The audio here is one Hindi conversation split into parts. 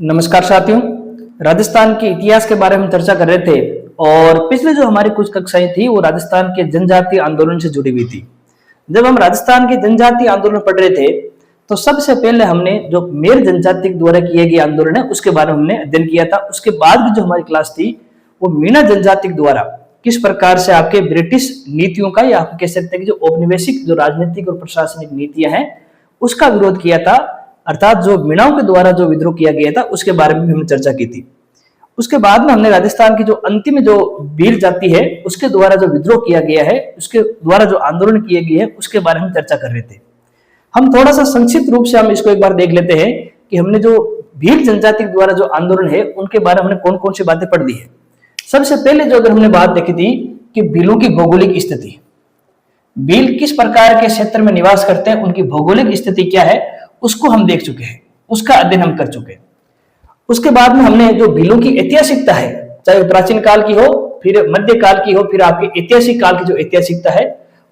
नमस्कार साथियों। राजस्थान के इतिहास के बारे में चर्चा कर रहे थे और पिछले जो हमारी कुछ कक्षाएं थी वो राजस्थान के जनजातीय आंदोलन से जुड़ी हुई थी। जब हम राजस्थान के जनजातीय आंदोलन पढ़ रहे थे तो सबसे पहले हमने जो मेर जनजाति द्वारा किए गए आंदोलन है उसके बारे में हमने अध्ययन किया था। उसके बाद की जो हमारी क्लास थी वो मीणा जनजाति द्वारा किस प्रकार से आपके ब्रिटिश नीतियों का या आप कह सकते हैं कि जो औपनिवेशिक जो राजनीतिक और प्रशासनिक नीतियां हैं उसका विरोध किया था, अर्थात जो मीणाओं के द्वारा जो विद्रोह किया गया था उसके बारे में हमने चर्चा की थी। उसके बाद में हमने राजस्थान की जो अंतिम जो भील जाति है उसके द्वारा जो विद्रोह किया गया है, उसके द्वारा जो आंदोलन किए गए हैं उसके बारे में चर्चा कर रहे थे। हम थोड़ा सा संक्षिप्त रूप से हम इसको एक बार देख लेते हैं कि हमने जो भील जनजाति द्वारा जो आंदोलन है उनके बारे में हमने कौन कौन सी बातें पढ़ ली है। सबसे पहले जो अगर हमने बात देखी थी कि भीलों की भौगोलिक स्थिति, भील किस प्रकार के क्षेत्र में निवास करते हैं, उनकी भौगोलिक स्थिति क्या है उसको हम देख चुके हैं, उसका अध्ययन हम कर चुके हैं। उसके बाद में हमने जो भीलों की ऐतिहासिकता है, चाहे प्राचीन काल की हो, फिर मध्य काल की हो, फिर आपके ऐतिहासिक काल की जो ऐतिहासिकता है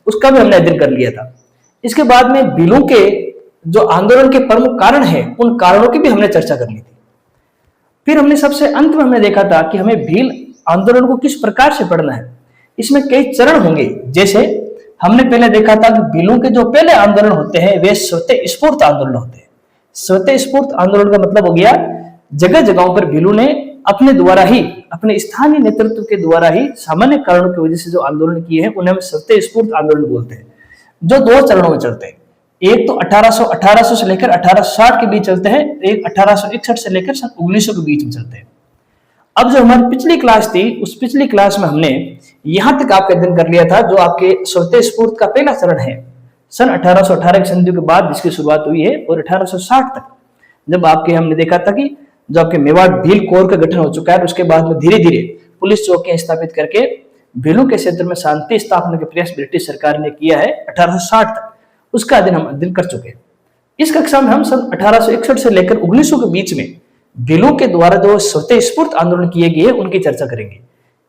उसका भी हमने अध्ययन कर लिया था। इसके बाद में भीलों के जो आंदोलन के प्रमुख कारण है उन कारणों की भी हमने चर्चा कर ली थी। फिर हमने सबसे अंत में हमने देखा था कि हमें भील आंदोलन को किस प्रकार से पढ़ना है। इसमें कई चरण होंगे। जैसे हमने पहले देखा था कि भीलों के जो पहले आंदोलन होते हैं वे स्वतः स्फूर्त आंदोलन होते हैं। स्वतः स्फूर्त आंदोलन का मतलब हो गया जगह जगहों पर भीलों ने अपने द्वारा ही, अपने स्थानीय नेतृत्व के द्वारा ही सामान्य कारणों की वजह से जो आंदोलन किए हैं उन्हें हम स्वतः स्फूर्त आंदोलन बोलते हैं, जो दो चरणों में चलते हैं। एक तो 1800 से लेकर 1860 के बीच चलते हैं, एक 1861 से लेकर सन 1900 के बीच में चलते हैं। अब जो हमारी पिछली क्लास थी उस पिछली क्लास में हमने यहां तक आपका अध्ययन कर लिया था। जो आपके स्वतः स्फूर्त का पहला चरण है सन 1818 की संधि के बाद जिसकी शुरुआत हुई है, और 1860 तक जब आपके हमने देखा था कि जो आपके मेवाड़ भील कोर का गठन हो चुका है, उसके बाद में धीरे धीरे पुलिस चौकियां स्थापित करके भीलों के क्षेत्र में शांति स्थापना के प्रयास ब्रिटिश सरकार ने किया है 1860 तक, उसका अध्ययन हम अध्ययन कर चुके हैं। इस कक्षा में हम सन 1861 से लेकर 1900 के बीच में भीलों के द्वारा जो स्वतः स्फूर्त आंदोलन किए गए उनकी चर्चा करेंगे।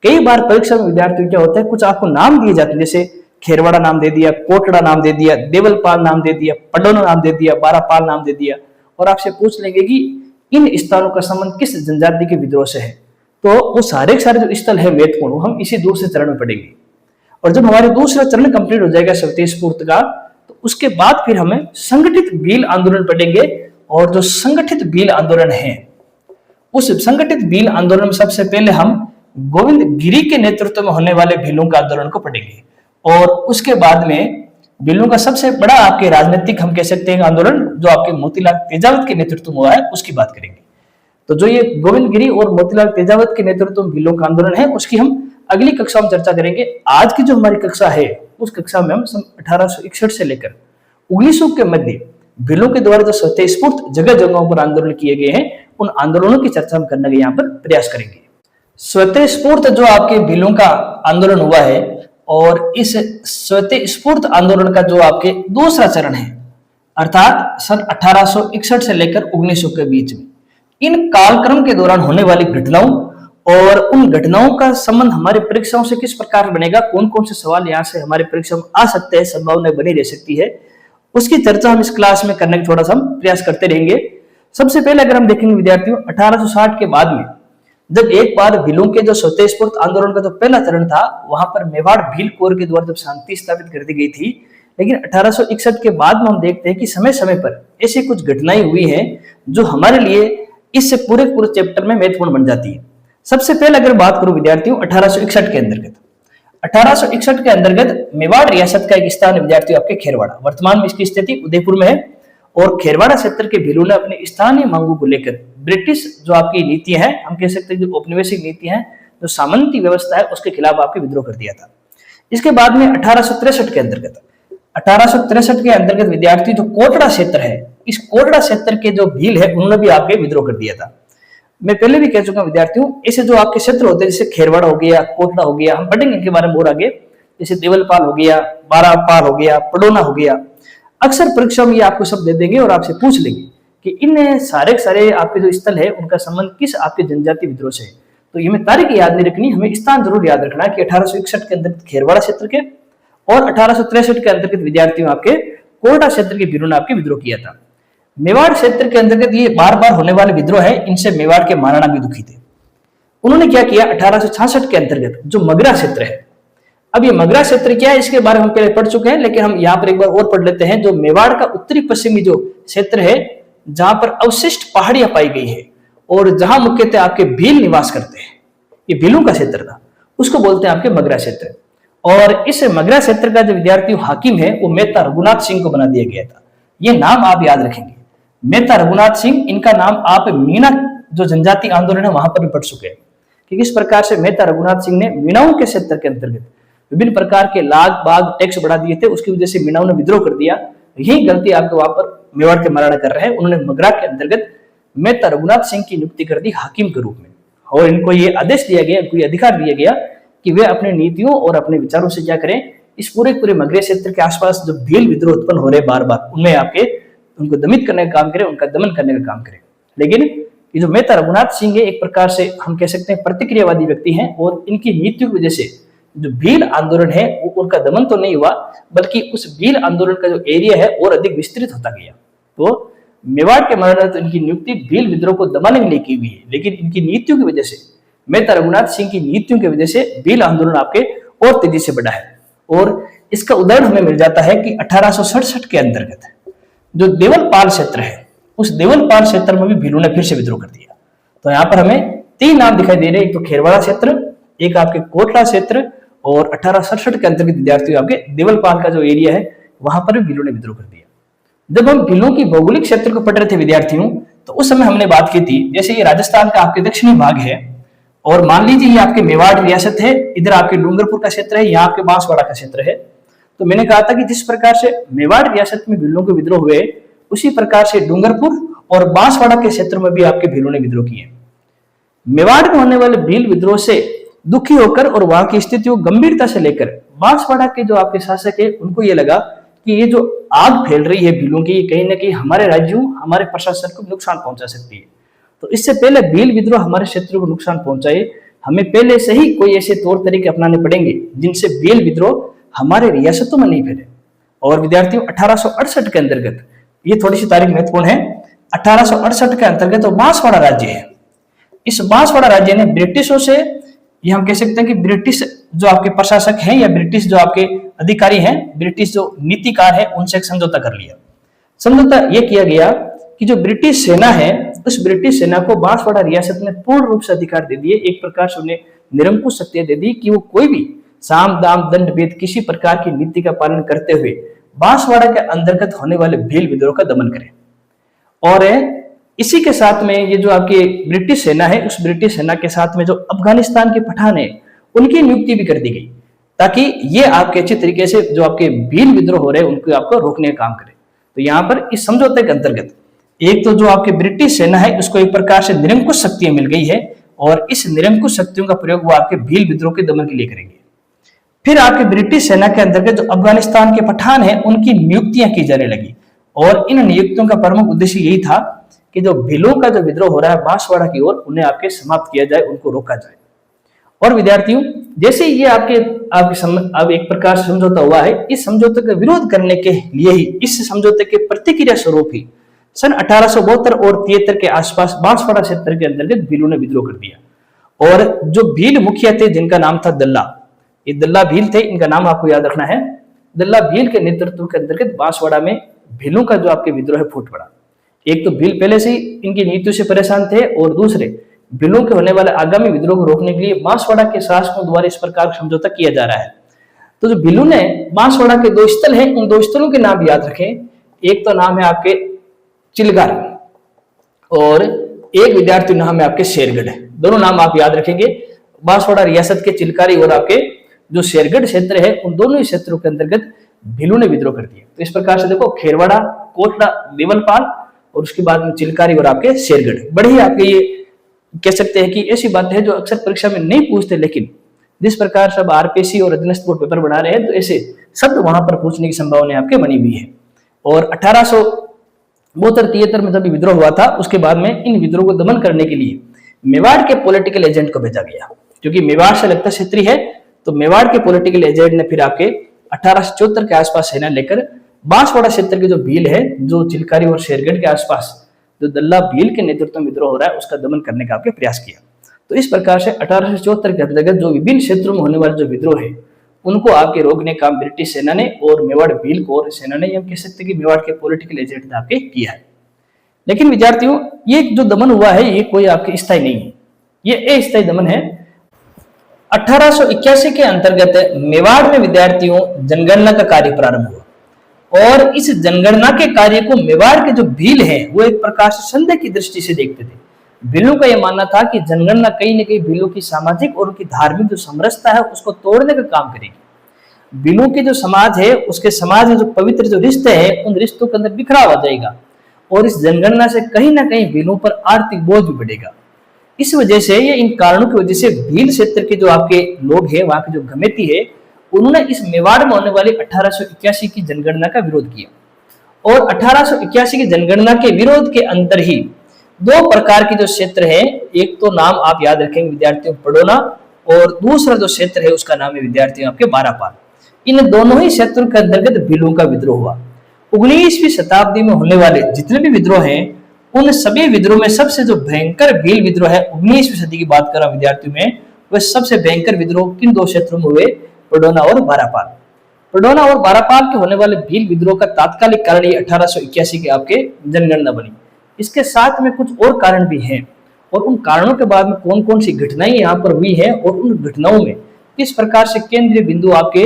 कई बार परीक्षा में विद्यार्थियों क्या होता है, कुछ आपको नाम दिए जाते हैं, जैसे खेरवाड़ा नाम दे दिया, कोटड़ा नाम दे दिया, देवलपाल नाम दे दिया, पडोना नाम दे दिया, बारापाल नाम दे दिया, और आपसे पूछ लेंगे कि इन स्थानों का संबंध किस जनजाति के विद्रोह से है। तो वो सारे जो स्थल है महत्वपूर्ण, हम इसी दूसरे चरण में पढ़ेंगे। और जब हमारे दूसरा चरण कंप्लीट हो जाएगा स्वतः स्फूर्त का, तो उसके बाद फिर हमें संगठित भील आंदोलन पढ़ेंगे। और जो संगठित भील आंदोलन है उस संगठित भील आंदोलन में सबसे पहले हम गोविंद गिरी के नेतृत्व में होने वाले भीलों के आंदोलन को पढ़ेंगे, और उसके बाद में भीलों का सबसे बड़ा आपके राजनीतिक हम कह सकते हैं आंदोलन जो आपके मोतीलाल तेजावत के नेतृत्व में हुआ है उसकी बात करेंगे। तो जो ये गोविंद गिरी और मोतीलाल तेजावत के नेतृत्व में भीलों का आंदोलन है उसकी हम अगली कक्षा में चर्चा करेंगे। आज की जो हमारी कक्षा है उस कक्षा में हम सन 1861 से लेकर 1900 के मध्य भीलों के द्वारा जो स्वतः स्फूर्त जगह जगहों पर आंदोलन किए गए हैं उन आंदोलनों की चर्चा हम करने का यहाँ पर प्रयास करेंगे। स्वतः स्फूर्त जो आपके भीलों का आंदोलन हुआ है, और इस स्वतः स्फूर्त आंदोलन का जो आपके दूसरा चरण है अर्थात सन 1861 से लेकर 1900 के बीच में, इन कालक्रम के दौरान होने वाली घटनाओं और उन घटनाओं का संबंध हमारी परीक्षाओं से किस प्रकार बनेगा, कौन कौन से सवाल यहाँ से हमारी परीक्षा में आ सकते हैं, संभावना बनी रह सकती है, उसकी चर्चा हम इस क्लास में करने का थोड़ा सा हम प्रयास करते रहेंगे। सबसे पहले अगर हम देखेंगे विद्यार्थियों 1860 के बाद में जब एक बार भीलों के जो स्वतः स्फूर्त आंदोलन का जो पहला चरण था वहां पर मेवाड़ भील कोर के द्वारा जब शांति स्थापित कर दी गई थी, लेकिन 1861 के बाद में हम देखते हैं कि समय समय पर ऐसी कुछ घटनाएं हुई हैं जो हमारे लिए इस पूरे चैप्टर में महत्वपूर्ण बन जाती है। सबसे पहले अगर बात करूं विद्यार्थियों 1861 के अंतर्गत, 1861 के अंतर्गत मेवाड़ रियासत का एक स्थान विद्यार्थियों आपके खेरवाड़ा, वर्तमान में इसकी स्थिति उदयपुर में है, और खेरवाड़ा क्षेत्र के भीलों ने अपने स्थानीय मांगों को लेकर ब्रिटिश जो आपकी नीतियां हैं, हम कह सकते हैं जो औपनिवेशिक नीतियां हैं, जो सामंती व्यवस्था है उसके खिलाफ आपके विद्रोह कर दिया था। इसके बाद में 1863 के अंतर्गत विद्यार्थी जो कोटड़ा क्षेत्र है, इस कोटड़ा क्षेत्र के जो भील है उन्होंने भी आपके विद्रोह कर दिया था। मैं पहले भी कह चुका हूं विद्यार्थियों, ऐसे जो आपके क्षेत्र होते हैं जैसे खेरवाड़ा हो गया, कोटड़ा हो गया, हम पढ़ेंगे इनके बारे में और आगे, जैसे देवलपाल हो गया, बारापाल हो गया, पडोना हो गया, अक्सर परीक्षा में ये आपको सब दे देंगे और आपसे पूछ लेंगे कि इन सारे आपके जो स्थल है उनका संबंध किस आपके जनजाति विद्रोह से है। तो ये में तारीख याद नहीं रखनी, हमें स्थान जरूर याद रखना है कि 1861 के अंतर्गत खेरवाड़ा क्षेत्र के और 1863 के अंतर्गत विद्यार्थियों आपके कोटड़ा क्षेत्र के भीलों ने आपके विद्रोह किया था। मेवाड़ क्षेत्र के अंतर्गत ये बार बार होने वाले विद्रोह है, इनसे मेवाड़ के महाराणा भी दुखी थे। उन्होंने क्या किया, 1866 के अंतर्गत जो मगरा क्षेत्र है, अब ये मगरा क्षेत्र क्या है इसके बारे में हम पहले पढ़ चुके हैं, लेकिन हम यहाँ पर एक बार और पढ़ लेते हैं। जो मेवाड़ का उत्तरी पश्चिमी जो क्षेत्र है, जहां पर अवशिष्ट पहाड़ियां पाई गई है और जहां मुख्यतः आपके भील निवास करते हैं, ये भीलों का क्षेत्र था, उसको बोलते हैं आपके मगरा क्षेत्र। और इस मगरा क्षेत्र का जो विद्यार्थी हाकिम है वो मेहता रघुनाथ सिंह को बना दिया गया था। ये नाम आप याद रखेंगे, मेहता रघुनाथ सिंह, इनका नाम आप मीणा जो जनजाति आंदोलन है वहां पर भी पढ़ चुके हैं कि किस प्रकार से मेहता रघुनाथ सिंह ने मीणाओं के क्षेत्र के अंतर्गत विभिन्न प्रकार के लाग बाग टैक्स बढ़ा दिए थे, उसकी वजह से मीणाओं ने विद्रोह कर दिया। यही गलती आपको वहां पर मेवाड़ के महाराणा कर रहे हैं। उन्होंने मगरा के अंतर्गत मेहता रघुनाथ सिंह की नियुक्ति कर दी हाकिम के रूप में, और इनको ये आदेश दिया गया, इनको ये अधिकार दिया गया कि वे अपने नीतियों और अपने विचारों से क्या करें, इस पूरे मगरे क्षेत्र के आसपास जो भील विद्रोह उत्पन्न हो रहे बार बार, उनमें आपके उनको दमित करने का काम करें, उनका दमन करने का काम करें। लेकिन ये जो मेहता रघुनाथ सिंह है, एक प्रकार से हम कह सकते हैं प्रतिक्रियावादी व्यक्ति हैं, और इनकी नीतियों की वजह से जो भील आंदोलन है वो उनका दमन तो नहीं हुआ, बल्कि उस भील आंदोलन का जो एरिया है और अधिक विस्तृत होता गया। तो मेवाड़ के महाराणा तो इनकी नियुक्ति भील विद्रोह को दबाने के लिए की हुई है, लेकिन इनकी नीतियों की वजह से, मेहता रघुनाथ सिंह की नीतियों की वजह से भील आंदोलन आपके और तेजी से बढ़ा है। और इसका उदाहरण हमें मिल जाता है कि 1867 के अंतर्गत जो देवलपाल क्षेत्र है, उस देवलपाल क्षेत्र में भी भीलों ने फिर से विद्रोह कर दिया। तो यहाँ पर हमें 3 नाम दिखाई दे रहे हैं, एक तो खेरवाड़ा क्षेत्र, एक आपके कोटला क्षेत्र, और 1867 के अंतर्गत विद्यार्थी आपके देवलपाल का जो एरिया है वहां पर भी भीलों ने विद्रोह कर दिया। जब हम भीलों की भौगोलिक क्षेत्र को पढ़ रहे थे विद्यार्थियों, तो उस समय हमने बात की थी, जैसे ये राजस्थान का आपके दक्षिणी भाग है, और मान लीजिए ये आपके मेवाड़ रियासत है, इधर आपके डूंगरपुर का क्षेत्र है, यहाँ आपके बांसवाड़ा का क्षेत्र है। तो मैंने कहा था कि जिस प्रकार से मेवाड़ रियासत में भीलों के विद्रोह हुए, उसी प्रकार से डूंगरपुर और बांसवाड़ा के क्षेत्र में भी आपके भीलों ने विद्रोह किए। मेवाड़ में होने वाले भील विद्रोह से दुखी होकर और वहां की स्थिति को गंभीरता से लेकर बांसवाड़ा के जो आपके शासक है उनको ये लगा कि ये जो आग फैल रही है भीलों की, कहीं ना कहीं हमारे राज्यों, हमारे प्रशासन को नुकसान पहुंचा सकती है। तो इससे पहले भील विद्रोह हमारे क्षेत्र को नुकसान पहुंचाए, हमें पहले से ही कोई ऐसे तौर तरीके अपनाने पड़ेंगे जिनसे भील विद्रोह हमारे रियासतों में नहीं फैले। और विद्यार्थियों 1868 के अंतर्गत, ये थोड़ी सी तारीख महत्वपूर्ण है, 1868 के अंतर्गत तो बांसवाड़ा राज्य है। इस बांसवाड़ा राज्य ने ब्रिटिशों से, ये हम कह सकते हैं कि ब्रिटिश जो आपके प्रशासक हैं या ब्रिटिश जो आपके अधिकारी हैं, ब्रिटिश जो नीतिकार है, उनसे एक समझौता कर लिया। समझौता यह किया गया कि जो ब्रिटिश सेना है, उस ब्रिटिश सेना को बांसवाड़ा रियासत ने पूर्ण रूप से अधिकार दे दिए, एक प्रकार से उन्हें निरंकुश शक्तियां दे दी कि वो कोई भी साम दाम दंड भेद किसी प्रकार की नीति का पालन करते हुए बांसवाड़ा के अंतर्गत होने वाले भील विद्रोह का दमन करें। और इसी के साथ में ये जो आपकी ब्रिटिश सेना है, उस ब्रिटिश सेना के साथ में जो अफगानिस्तान के पठान है, उनकी नियुक्ति भी कर दी गई, ताकि ये आपके अच्छे तरीके से जो आपके भील विद्रोह हो रहे हैं उनको आपको रोकने का काम करे। तो यहाँ पर इस समझौते के अंतर्गत एक तो जो आपकी ब्रिटिश सेना है उसको एक प्रकार से निरंकुश शक्तियां मिल गई है, और इस निरंकुश शक्तियों का प्रयोग वो आपके भील विद्रोह के दमन के लिए करेंगे। फिर आपके ब्रिटिश सेना के अंतर्गत जो अफगानिस्तान के पठान है उनकी नियुक्तियां की जाने लगी, और इन नियुक्तियों का प्रमुख उद्देश्य यही था कि जो भीलों का जो विद्रोह हो रहा है बांसवाड़ा की ओर, उन्हें आपके समाप्त किया जाए, उनको रोका जाए। और विद्यार्थियों, जैसे ये आपके अब एक प्रकार से समझौता हुआ है, इस समझौते का विरोध करने के लिए ही, इस समझौते के प्रतिक्रिया स्वरूप ही सन 1872 और 73 के आसपास बांसवाड़ा क्षेत्र के अंतर्गत भीलों ने विद्रोह कर दिया। और जो भील मुखिया थे जिनका नाम था दल्ला, ये दल्ला भील थे, इनका नाम आपको याद रखना है। दल्ला भील के नेतृत्व के अंतर्गत बांसवाड़ा में भीलों का जो आपके विद्रोह है फूट पड़ा। एक तो भील पहले से ही इनकी नीतियों से परेशान थे, और दूसरे भीलों के होने वाले आगामी विद्रोह को रोकने के लिए बांसवाड़ा के शासकों द्वारा इस प्रकार का समझौता किया जा रहा है। तो जो भीलों ने बांसवाड़ा के 2 स्थल हैं, उन 2 स्थलों के नाम याद रखें। एक तो नाम है आपके चिलगार, और एक विद्यार्थी नाम है आपके शेरगढ़। दोनों नाम आप याद रखेंगे। बांसवाड़ा रियासत के चिलकारी और आपके जो शेरगढ़ क्षेत्र है, उन दोनों ही क्षेत्रों के अंतर्गत भीलों ने विद्रोह कर दिया। तो इस प्रकार से देखो, खेरवाड़ा, कोटला, देवलपाल, और उसके बाद में चिलकारी और आपके शेरगढ़। बड़ी आपके ये कह सकते हैं कि ऐसी बात है जो अक्सर परीक्षा में नहीं पूछते, लेकिन जिस प्रकार से अब आरपीएससी और अधीनस्थ बोर्ड पेपर बना रहे हैं, तो ऐसे शब्द वहां पर पूछने की संभावना आपके बनी हुई है। और 1872-73 में जब विद्रोह हुआ था, उसके बाद में इन विद्रोह को दमन करने के लिए मेवाड़ के पॉलिटिकल एजेंट को भेजा गया, क्योंकि मेवाड़ से लगता क्षेत्रीय है। तो मेवाड़ के पॉलिटिकल एजेंट ने फिर आपके 1874 के आसपास सेना लेकर बांसवाड़ा क्षेत्र के जो भील है, जो चिलकारी और शेरगढ़ के आसपास जो दल्ला भील के नेतृत्व में विद्रोह हो रहा है, उसका दमन करने का आपके प्रयास किया। तो इस प्रकार से 1874 के अंतर्गत जो विभिन्न क्षेत्रों में होने वाले जो विद्रोह है, उनको आपके रोकने का ब्रिटिश सेना ने और मेवाड़ भील कोर सेना ने, हम कह सकते हैं कि मेवाड़ के पॉलिटिकल एजेंट ने आपके किया है। लेकिन विद्यार्थियों, ये जो दमन हुआ है ये कोई आपके स्थायी नहीं है, ये अस्थायी दमन है। 1881 के अंतर्गत मेवाड़ में विद्यार्थियों जनगणना का कार्य प्रारंभ हुआ और इस जनगणना के कार्य को मेवाड़ के जो भील हैं वो एक प्रकार से संदेह की दृष्टि से देखते थे। भीलों का यह मानना था कि जनगणना कहीं न कहीं भीलों की सामाजिक और उनकी धार्मिक जो समरसता है उसको तोड़ने का काम करेगी। भीलों के जो समाज है उसके समाज में जो पवित्र जो रिश्ते हैं उन रिश्तों के अंदर बिखराव आ जाएगा और इस जनगणना से कहीं ना कहीं भीलों पर आर्थिक बोझ भी बढ़ेगा। इस वजह से, ये इन कारणों की वजह से भील क्षेत्र के जो आपके लोग हैं, वहां के जो गमेती है, उन्होंने इस मेवाड़ में होने वाली 1881 की जनगणना का विरोध किया और 1881 की जनगणना के विरोध के अंदर ही दो प्रकार के जो क्षेत्र है, एक तो नाम आप याद रखेंगे विद्यार्थियों पडोना और दूसरा जो क्षेत्र है उसका नाम है विद्यार्थियों आपके बारापाल। इन दोनों ही क्षेत्रों के अंतर्गत भीलों का विद्रोह हुआ। 19वीं शताब्दी में होने वाले जितने भी विद्रोह हैं, उन सभी विद्रोह में सबसे जो भयंकर भील विद्रोह है 19वीं सदी की बात कर रहा विद्यार्थियों में, वह सबसे भयंकर विद्रोह किन दो क्षेत्रों में हुए, पडोना और बारापाल। पडोना और बारापाल के होने वाले भील विद्रोह का तात्कालिक कारण ये 1881 के आपके जनगणना बनी। इसके साथ में कुछ और कारण भी हैं और उन कारणों के बाद में कौन कौन सी घटनाएं यहाँ पर हुई हैं और उन घटनाओं में किस प्रकार से केंद्रीय बिंदु आपके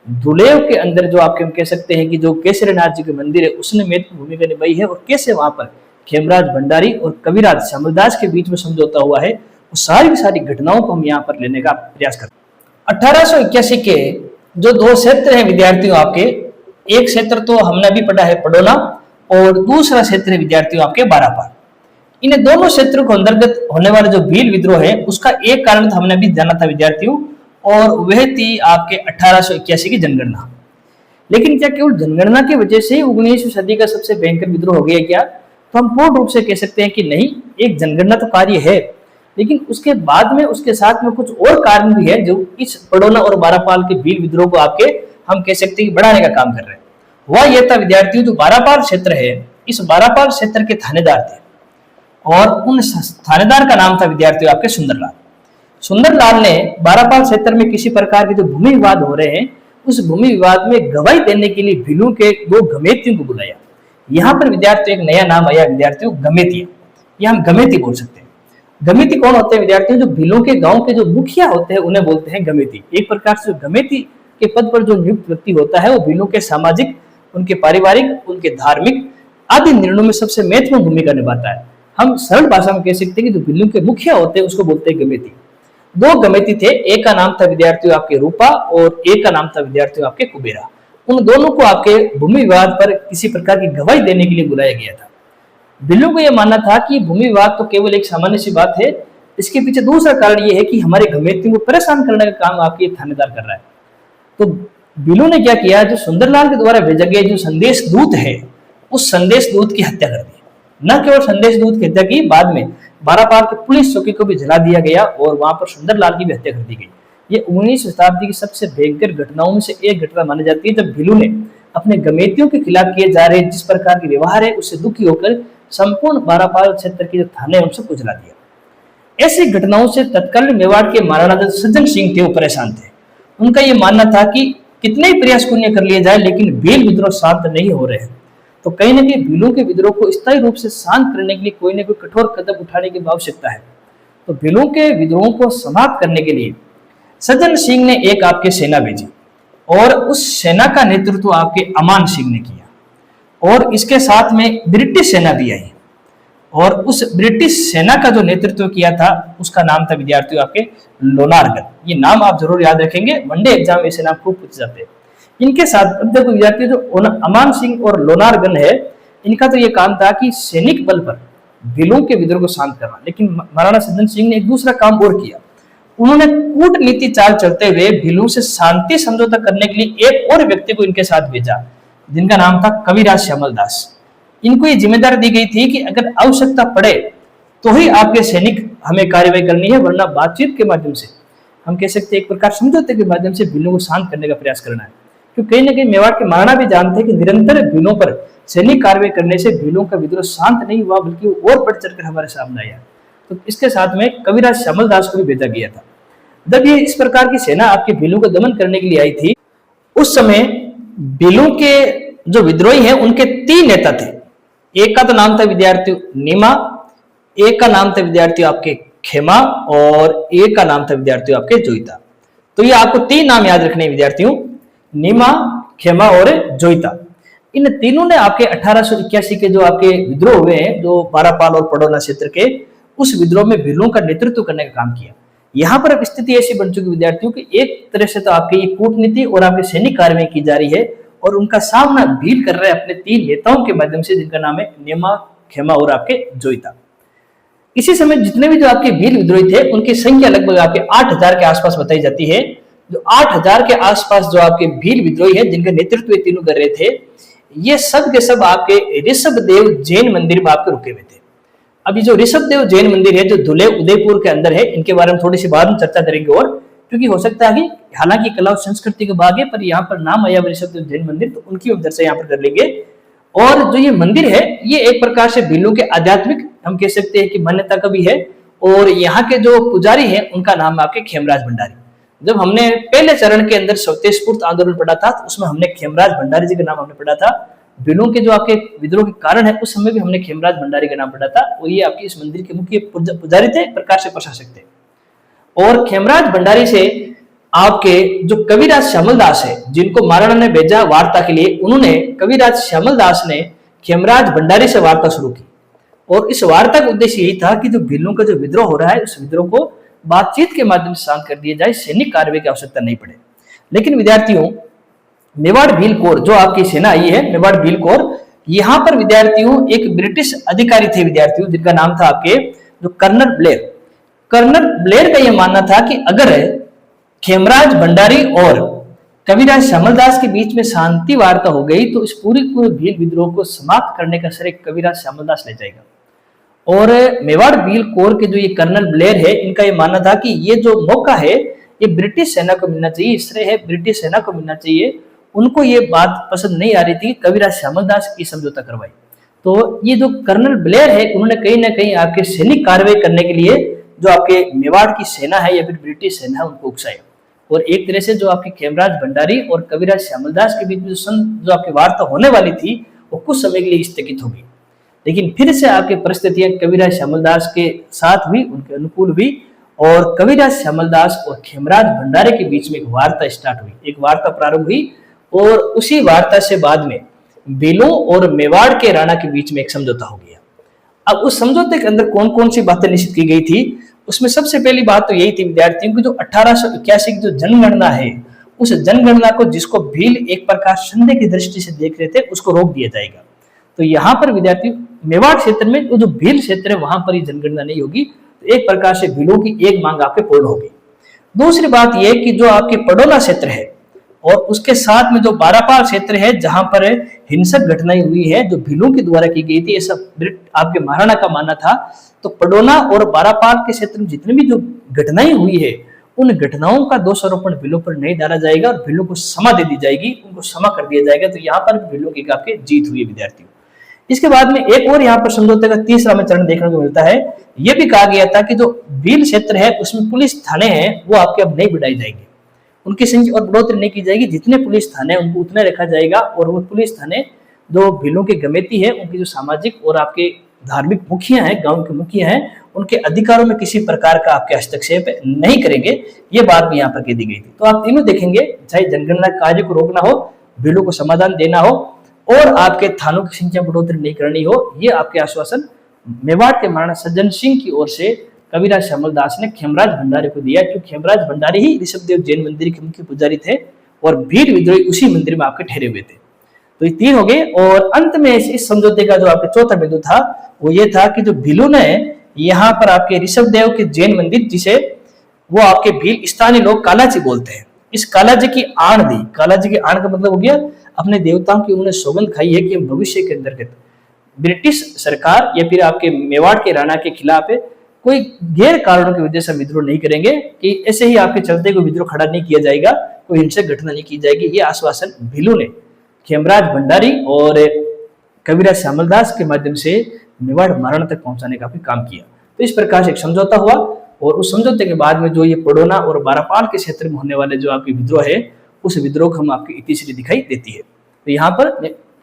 धुलेव के अंदर जो आपके हम कह सकते हैं कि जो केसरीनाथ जी के मंदिर है उसने महत्वपूर्ण भूमिका निभाई है और कैसे वहां पर खेमराज भंडारी और कविराज श्यामलदास के बीच में समझौता हुआ है, वो सारी की सारी घटनाओं को हम यहाँ पर लेने का प्रयास करते हैं। 1881 के जो दो क्षेत्र हैं विद्यार्थियों आपके, एक क्षेत्र तो हमने अभी पढ़ा है पडोना और दूसरा क्षेत्र है विद्यार्थियों आपके बारापाल। इन दोनों क्षेत्रों के अंतर्गत होने वाले जो भील विद्रोह है उसका एक कारण तो हमने अभी जाना था विद्यार्थियों, और वह थी आपके 1881 की जनगणना। लेकिन क्या केवल जनगणना की वजह से 19वीं सदी का सबसे भयंकर विद्रोह हो गया क्या? तो हम पूर्ण रूप से कह सकते हैं कि नहीं, एक जनगणना तो कार्य है, लेकिन उसके बाद में उसके साथ में कुछ और कारण भी है जो इस पडोना और बारापाल के भील विद्रोह को आपके हम कह सकते हैं कि बढ़ाने का काम कर रहे हैं। वह यह था विद्यार्थियों, जो बारापाल क्षेत्र है, इस बारापाल क्षेत्र के थानेदार थे और उन थानेदार का नाम था विद्यार्थियों आपके सुंदरलाल। सुंदरलाल ने बारापाल क्षेत्र में किसी प्रकार के जो भूमि विवाद हो रहे हैं उस भूमि विवाद में गवाही देने के लिए भीलों के दो गमेतियों को बुलाया। यहाँ पर विद्यार्थियों एक नया नाम आया विद्यार्थियों, गमेती। ये हम गमेती बोल सकते हैं। गमेती कौन होते हैं विद्यार्थियों? जो भीलों के गांव के जो मुखिया होते हैं उन्हें बोलते हैं गमेती। एक प्रकार से गमेती के पद पर जो नियुक्त व्यक्ति होता है वो भीलों के सामाजिक, उनके पारिवारिक, उनके धार्मिक आदि निर्णयों में सबसे महत्वपूर्ण भूमिका निभाता है। हम सरल भाषा में कह सकते हैं कि जो भीलों के मुखिया होते हैं उसको बोलते हैं गमेती। दो गमेती थे, एक का नाम था विद्यार्थियों आपके रूपा और एक का नाम था विद्यार्थियों आपके कुबेरा। उन दोनों को आपके भूमि विवाद पर किसी प्रकार की गवाही देने के लिए बुलाया गया था। भीलों को यह मानना था कि भूमि विवाद तो केवल एक सामान्य सी बात है, इसके पीछे दूसरा कारण यह है कि हमारे गमेतियों को परेशान करने का काम आपके थानेदार कर रहा है। तो भीलों ने क्या किया, जो सुंदरलाल के द्वारा भेजा गया जो संदेश दूत है उस संदेश दूत की हत्या कर दी। न केवल संदेश दूत की हत्या की, बाद में बारापाल के पुलिस चौकी को भी जला दिया गया और वहां पर सुंदरलाल की भी हत्या कर दी गई। ये 19वीं शताब्दी की सबसे भयंकर घटनाओं में से एक घटना मानी जाती है, जब भीलों ने अपने गमेतियों के खिलाफ किए जा रहे जिस प्रकार के व्यवहार है उससे दुखी होकर संपूर्ण बारापाल क्षेत्र के जो थाने हैं उन सबको जला दिया। ऐसी घटनाओं से तत्कालीन मेवाड़ के महाराणा सज्जन सिंह थे, वो परेशान थे। उनका ये मानना था कि कितने ही प्रयास पुण्य कर लिए जाए लेकिन भील विद्रोह शांत नहीं हो रहे हैं, तो कहीं ना कहीं भीलों के विद्रोह को स्थायी रूप से शांत करने के लिए कोई ना कोई कठोर कदम उठाने की आवश्यकता है। तो भीलों के विद्रोह को समाप्त करने के लिए सज्जन सिंह ने एक आपके सेना भेजी और उस सेना का नेतृत्व आपके अमान सिंह ने किया और इसके साथ में ब्रिटिश सेना भी आई और उस ब्रिटिश सेना का जो नेतृत्व किया था उसका नाम था विद्यार्थियों आपके लोनारगन। ये नाम आप जरूर याद रखेंगे, वनडे एग्जाम में से नाम खूब पूछे जाते हैं। इनके साथ अब देखो विद्यार्थी जो अमान सिंह और लोनारगन है, इनका तो ये काम था कि सैनिक बल पर भीलों के विद्रोह को शांत करना, लेकिन महाराणा सज्जन सिंह ने एक दूसरा काम और किया। उन्होंने कूटनीति चाल चलते हुए भीलों से शांति समझौता करने के लिए एक और व्यक्ति को इनके साथ भेजा जिनका नाम था कविराज श्यामलदास। इनको ये जिम्मेदारी दी गई थी कि अगर आवश्यकता पड़े तो ही आपके सैनिक हमें कार्रवाई करनी है, वरना बातचीत के माध्यम से हम कह सकते हैं एक प्रकार समझौते के माध्यम से भीलों को शांत करने का प्रयास करना है। क्योंकि कहीं ना कहीं मेवाड़ के महाराणा भी जानते हैं कि निरंतर भीलों पर सैनिक कार्रवाई करने से भीलों का विद्रोह शांत नहीं हुआ, बल्कि वो और बढ़ चढ़कर हमारे सामने आया। तो इसके साथ में कविराज श्यामल दास को भी भेजा गया था। जब ये इस प्रकार की सेना आपके भीलों को दमन करने के लिए आई थी, उस समय भीलों के जो विद्रोही हैं उनके 3 नेता थे। एक का तो नाम था विद्यार्थी नीमा, एक का नाम था विद्यार्थी आपके खेमा, और एक का नाम था विद्यार्थियों आपके जोईता। तो ये आपको 3 नाम याद रखने विद्यार्थियों, नीमा, खेमा और जोईता। इन तीनों ने आपके 1881 के जो आपके विद्रोह हुए हैं, जो बारापाल और पडौना क्षेत्र के, उस विद्रोह में भीलों का नेतृत्व करने का काम किया। यहाँ पर अब स्थिति ऐसी बन चुकी विद्यार्थियों की एक तरह से तो आपकी ये कूटनीति और आपकी सैनिक कार्रवाई की जा रही है, और उनका सामना भील कर रहे हैं अपने 3 नेताओं के माध्यम से, जिनका नाम है नीमा, खेमा और आपके जोईता। इसी समय जितने भी जो आपके भील विद्रोही थे उनकी संख्या लगभग आपके 8000 के आसपास बताई जाती है। जो 8000 के आसपास जो आपके भील विद्रोही है, जिनका नेतृत्व ये तीनों कर रहे थे, ये सब के सब आपके ऋषभदेव जैन मंदिर में आपके रुके हुए थे। अभी जो ऋषभदेव जैन मंदिर है, जो धुले उदयपुर के अंदर है, इनके बारे में थोड़ी सी बाद में चर्चा करेंगे, और क्योंकि हो सकता है कि हालांकि कला और संस्कृति के भाग है, पर यहाँ पर नाम आया ऋषभदेव जैन मंदिर, तो उनकी हम चर्चा यहाँ पर कर लेंगे। और जो ये मंदिर है, ये एक प्रकार से भीलों के आध्यात्मिक हम कह सकते हैं कि मान्यता का भी है, और यहाँ के जो पुजारी हैं उनका नाम है आपके खेमराज भंडारी। जब हमने पहले चरण के अंदर स्वतः आंदोलन पढ़ा था, तो उसमें हमने खेमराज भंडारी जी का नाम हमने पढ़ा था। भीलों के जो आपके विद्रोह के कारण है, उस समय भी हमने खेमराज भंडारी का नाम पढ़ा था, और ये आपके इस मंदिर के मुख्य पुजारी थे, प्रकाश से प्रशासक थे। और खेमराज भंडारी से आपके जो कविराज श्यामल दास है, जिनको महाराणा ने भेजा वार्ता के लिए, उन्होंने कविराज श्यामल दास ने खेमराज भंडारी से वार्ता शुरू की, और इस वार्ता का उद्देश्य यही था कि जो भीलों का जो विद्रोह हो रहा है, उस विद्रोह को बातचीत के माध्यम से शांत कर दिया जाए, सैनिक कार्रवाई की आवश्यकता नहीं पड़े। लेकिन विद्यार्थियों, मेवाड़ भील कोर जो आपकी सेना आई है, मेवाड़ भील कोर, यहाँ पर विद्यार्थियों एक ब्रिटिश अधिकारी थे विद्यार्थियों, जिनका नाम था आपके जो कर्नल ब्लेयर। कर्नल ब्लेयर का यह मानना था कि अगर खेमराज भंडारी और कविराज श्यामल दास के बीच में शांति वार्ता हो गई, तो इस पूरी भील विद्रोह को समाप्त करने का श्रेय कविराज श्यामल दास ले जाएगा। और मेवाड़ भील कोर के जो ये कर्नल ब्लेयर है, इनका ये मानना था कि ये जो मौका है, ये ब्रिटिश सेना को मिलना चाहिए, श्रेय है ब्रिटिश सेना को मिलना चाहिए। उनको ये बात पसंद नहीं आ रही थी कि कविराज श्यामल दास की समझौता करवाई। तो ये जो कर्नल ब्लेयर है, उन्होंने कहीं ना कहीं आपके सैनिक कार्रवाई करने के लिए जो आपके मेवाड़ की सेना है या फिर ब्रिटिश सेना है, उनको उकसाया। और एक तरह से जो आपके खेमराज भंडारी और कविराज श्यामल दास के बीच में जो आपकी वार्ता होने वाली थी, वो कुछ समय के लिए स्थगित हो गई। लेकिन फिर से आपकी परिस्थितियां कविराज श्यामल दास के साथ हुई, उनके अनुकूल हुई, और कविराज श्यामल दास और खेमराज भंडारी के बीच में एक वार्ता स्टार्ट हुई, एक वार्ता प्रारंभ हुई। और उसी वार्ता से बाद में भीलों और मेवाड़ के राणा के बीच में एक समझौता हो गया। अब उस समझौते के अंदर कौन कौन सी बातें निश्चित की गई थी, उसमें सबसे पहली बात तो यही थी विद्यार्थियों की, जो 1881 की जो जनगणना है, उस जनगणना को जिसको भील एक प्रकार संदेह की दृष्टि से देख रहे थे, उसको रोक दिया जाएगा। तो यहाँ पर विद्यार्थी मेवाड़ क्षेत्र में जो भील क्षेत्र है, वहां पर ही जनगणना नहीं होगी। तो एक प्रकार से भीलों की एक मांग आपके पूर्ण होगी। दूसरी बात यह कि जो आपके पडौना क्षेत्र है और उसके साथ में जो बारापाल क्षेत्र है, जहां पर हिंसक घटनाएं हुई है जो भीलों के द्वारा की गई थी, ऐसा आपके महाराणा का मानना था। तो पडौना और बारापाल के क्षेत्र में जितनी भी जो घटनाएं हुई है, उन घटनाओं का दोषारोपण भीलों पर नहीं डाला जाएगा और भीलों को क्षमा दे दी जाएगी, उनको क्षमा कर दिया जाएगा। तो यहाँ पर भीलों की आपके जीत हुई है विद्यार्थियों। इसके बाद में एक और यहाँ पर समझौते का तीसरा में चरण देखने को मिलता है। यह भी कहा गया था कि जो भील क्षेत्र है उसमें पुलिस थाने हैं, वो आपके अब नहीं बढ़ाई जाएंगे, उनकी संख्या और बढ़ोतरी नहीं की जाएगी। जितने पुलिस थाने उनको उतना रखा जाएगा, और वो पुलिस थाने जो भीलों के गमेती है, उनकी जो सामाजिक और आपके धार्मिक मुखिया हैं, गांव के मुखिया हैं, उनके अधिकारों में किसी प्रकार का आपके हस्तक्षेप नहीं करेंगे। ये बात भी यहाँ पर कह दी गई थी। तो आप तीनों देखेंगे, चाहे जनगणना कार्य को रोकना हो, भीलों को समाधान देना हो, और आपके थानों की संख्या बढ़ोतरी नहीं करनी हो, ये आपके आश्वासन मेवाड़ के महाराणा सज्जन सिंह की ओर से कविराज श्यामल दास ने खेमराज भंडारी को दिया, क्योंकि खेमराज भंडारी ही ऋषभदेव जैन मंदिर के मुख्य पुजारी थे और भील विद्रोही उसी मंदिर में आपके ठहरे हुए थे। तो ये तीन हो गए। और अंत में इस समझौते का जो आपके चौथा बिंदु था, वो ये था कि जो भीलों ने यहाँ पर आपके ऋषभदेव के जैन मंदिर, जिसे वो आपके भील स्थानीय लोग कालाजी बोलते हैं, इस कालाजी की आण दी। कालाजी की आण का मतलब हो गया अपने देवताओं की उन्होंने सौगंध खाई है कि भविष्य के अंतर्गत ब्रिटिश सरकार या फिर आपके मेवाड़ के राणा के खिलाफ कोई गैर कारणों की वजह से विद्रोह नहीं करेंगे कि ऐसे ही आपके चलते कोई विद्रोह खड़ा नहीं किया जाएगा, कोई हिंसक घटना नहीं की जाएगी। ये आश्वासन भीलू ने खेमराज भंडारी और कविराज श्यामलदास के माध्यम से मेवाड़ महाराणा तक पहुंचाने का भी काम किया। तो इस प्रकार से एक समझौता हुआ और उस समझौते के बाद में जो ये पडोना और बारापाल के क्षेत्र में होने वाले जो आपके विद्रोह है, उस विद्रोह को हम आपकी इतिश्री दिखाई देती है। तो यहाँ पर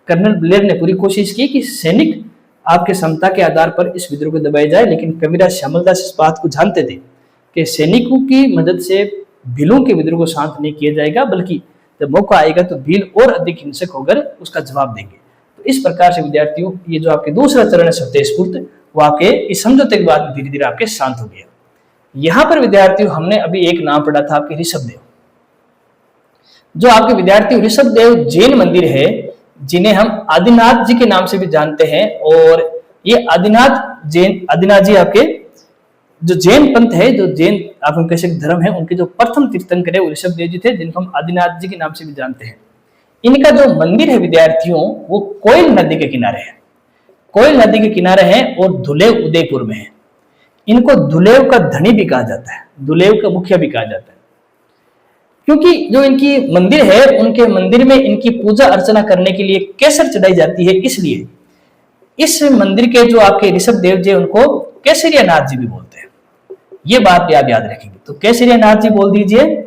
कर्नल ब्लेयर ने पूरी कोशिश की कि सैनिक आपके क्षमता के आधार पर इस विद्रोह को दबाया जाए, लेकिन कविराज श्यामलदास इस बात को जानते थे कि सैनिकों की मदद से भीलों के विद्रोह को शांत नहीं किया जाएगा, बल्कि जब मौका आएगा तो भील और अधिक हिंसक होकर उसका जवाब देंगे। तो इस प्रकार से विद्यार्थियों, ये जो आपके दूसरा चरण है स्वतःस्फूर्त, वो आपके इस समझौते के बाद धीरे धीरे आपके शांत हो गया। यहाँ पर विद्यार्थियों हमने अभी एक नाम पढ़ा था आपके ऋषभदेव। जो आपके विद्यार्थी ऋषभदेव जैन मंदिर है, जिन्हें हम आदिनाथ जी के नाम से भी जानते हैं, और ये आदिनाथ जी आपके जो जैन पंथ है, जो जैन आप कह सकते धर्म है, उनके जो प्रथम तीर्थंकर है वो ऋषभदेव जी थे, जिनको हम आदिनाथ जी के नाम से भी जानते हैं। इनका जो मंदिर है विद्यार्थियों, वो कोयल नदी के किनारे है। कोयल नदी के किनारे है और धुलेव उदयपुर में है। इनको धुलेव का धनी भी कहा जाता है, धुलेव का मुखिया भी कहा जाता है, क्योंकि जो इनकी मंदिर है, उनके मंदिर में इनकी पूजा अर्चना करने के लिए केसर चढ़ाई जाती है। इसलिए इस मंदिर के जो आपके ऋषभदेव जी, उनको केसरिया नाथ जी भी बोलते हैं। ये बात भी आप याद रखेंगे। तो केसरिया नाथ जी बोल दीजिए,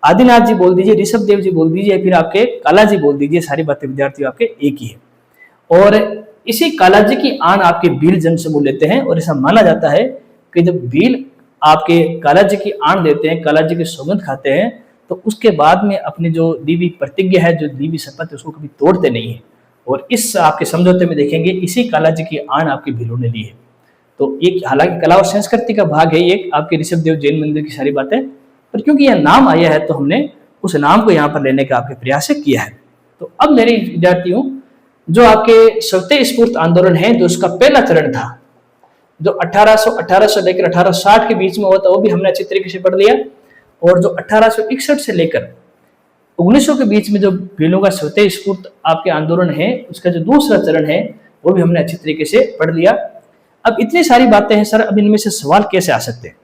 आदिनाथ जी बोल दीजिए, ऋषभदेव जी बोल दीजिए, फिर आपके काला जी बोल दीजिए। सारी बातें विद्यार्थियों आपके एक ही है। और इसी काला जी की आन आपके भील जन्म से बोल लेते हैं, और ऐसा माना जाता है कि जब भील आपके काला जी की आन लेते हैं, काला जी की सौगंध खाते हैं, तो उसके बाद में अपनी जो दीवी प्रतिज्ञा है, जो दीवी शपथ है, उसको कभी तोड़ते नहीं है। और इस आपके समझौते में देखेंगे इसी काला जी की आन आपके भीलों ने ली है। तो एक हालांकि कला और संस्कृति का भाग है ये आपके ऋषभदेव जैन मंदिर की सारी बातें, पर क्योंकि यह नाम आया है तो हमने उस नाम को यहाँ पर लेने का आपके प्रयास किया है। तो अब मेरे विद्यार्थियों, जो आपके स्वतःस्फूर्त आंदोलन है, जो उसका पहला चरण था, जो 1818 से लेकर 1860 के बीच में हुआ था, वो भी हमने अच्छी तरीके से पढ़ लिया। और जो 1861 से लेकर 1900 के बीच में जो भीलों का स्वतःस्फूर्त आपके आंदोलन है, उसका जो दूसरा चरण है, वो भी हमने अच्छी तरीके से पढ़ लिया। अब इतनी सारी बातें हैं सर, अब इनमें से सवाल कैसे आ सकते हैं?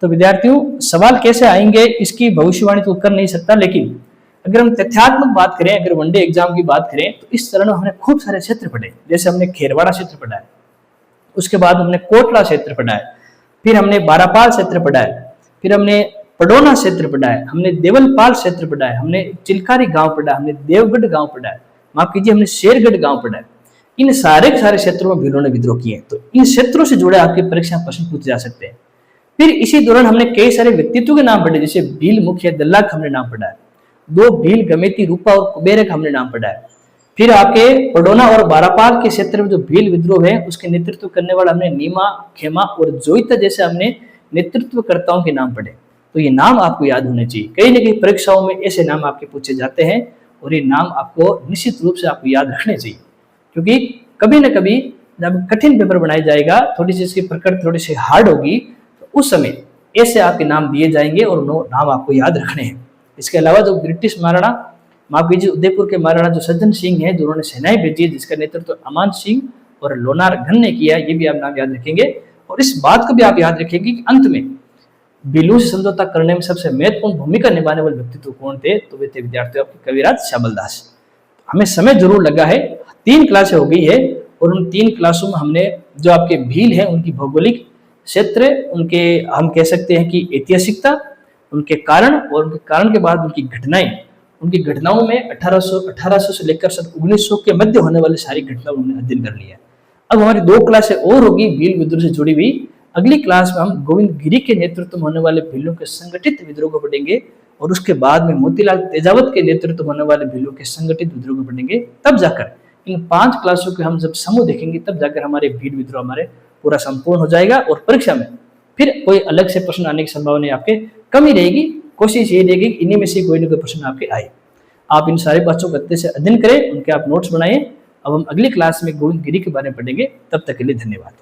तो विद्यार्थियों, सवाल कैसे आएंगे इसकी भविष्यवाणी तो कर नहीं सकता, लेकिन अगर हम तथ्यात्मक बात करें, अगर वनडे एग्जाम की बात करें, तो इस चरण में हमने खूब सारे क्षेत्र पढ़े। जैसे हमने खेरवाड़ा क्षेत्र पढ़ा है, उसके बाद हमने कोटला क्षेत्र पढ़ा है, फिर हमने बारापाल क्षेत्र पढ़ा है, फिर हमने पडोना क्षेत्र पढ़ा है, हमने देवलपाल क्षेत्र पढ़ा है, हमने चिलकारी गांव पढ़ा है, हमने देवगढ़ गांव पढ़ा है, माफ कीजिए हमने शेरगढ़ गांव पढ़ा है। इन सारे के सारे क्षेत्रों में भीलों ने विद्रोह किए। तो इन क्षेत्रों से जुड़े आपकी परीक्षा प्रश्न पूछे जा सकते हैं। फिर इसी दौरान हमने कई सारे व्यक्तित्व के नाम पढ़े, जैसे भील मुखिया दल्लाक हमने नाम पढ़ा है, 2 भील गमेती रूपा और कुबेरक हमने नाम पढ़ा है। फिर आपके पडोना और बारापाल के क्षेत्र में जो भील विद्रोह है, उसके नेतृत्व करने वाला हमने नीमा, खेमा और जोईता जैसे हमने नेतृत्वकर्ताओं के नाम पढ़े। तो ये नाम आपको याद होने चाहिए। कहीं ना कहीं परीक्षाओं में ऐसे नाम आपके पूछे जाते हैं, और ये नाम आपको निश्चित रूप से आपको याद रखने चाहिए, क्योंकि कभी न कभी जब कठिन पेपर बनाया जाएगा, थोड़ी सी इसकी प्रकृति थोड़ी सी हार्ड होगी, तो उस समय ऐसे आपके नाम दिए जाएंगे और नाम आपको याद रखने हैं। इसके अलावा जो ब्रिटिश महाराणा, माफ कीजिए उदयपुर के महाराणा जो सज्जन सिंह हैं, जो उन्होंने सेनाएं भेजी, जिसका नेतृत्व अमान सिंह और लोनारघन ने किया, ये भी आप नाम याद रखेंगे। और इस बात को भी आप याद रखेंगे कि अंत में भीलों से समझौता करने में सबसे महत्वपूर्ण भूमिका निभाने वाले व्यक्तित्व कौन थे? तो वे थे विद्यार्थियों आपके कविराज श्यामलदास। हमें समय जरूर लगा है, 3 क्लासें हो गई है, और उन 3 क्लासों में हमने जो आपके भील है, उनकी भौगोलिक क्षेत्र, उनके हम कह सकते हैं कि ऐतिहासिकता, उनके कारण, और उनके कारण के बाद उनकी घटनाएं, उनकी घटनाओं में 1800 से लेकर 1900 के मध्य होने वाली सारी घटनाओं हमने अध्ययन कर लिया है। अब हमारी 2 क्लासें और होगी भील विद्रोह से जुड़ी हुई। अगली क्लास में हम गोविंद गिरी के नेतृत्व में होने वाले भीलों के संगठित विद्रोह को पढ़ेंगे, और उसके बाद में मोतीलाल तेजावत के नेतृत्व में होने वाले भीलों के संगठित विद्रोह को पढ़ेंगे। तब जाकर इन 5 क्लासों के हम जब समूह देखेंगे, तब जाकर हमारे भील विद्रोह हमारे पूरा संपूर्ण हो जाएगा, और परीक्षा में फिर कोई अलग से प्रश्न आने की संभावना आपके कम ही रहेगी। कोशिश ये रहेगी कि इन्हीं में से कोई ना कोई प्रश्न आपके आए। आप इन सारे बच्चों को अच्छे से अध्ययन करें, उनके आप नोट्स बनाएं। अब हम अगली क्लास में गोविंद गिरी के बारे में पढ़ेंगे। तब तक के लिए धन्यवाद।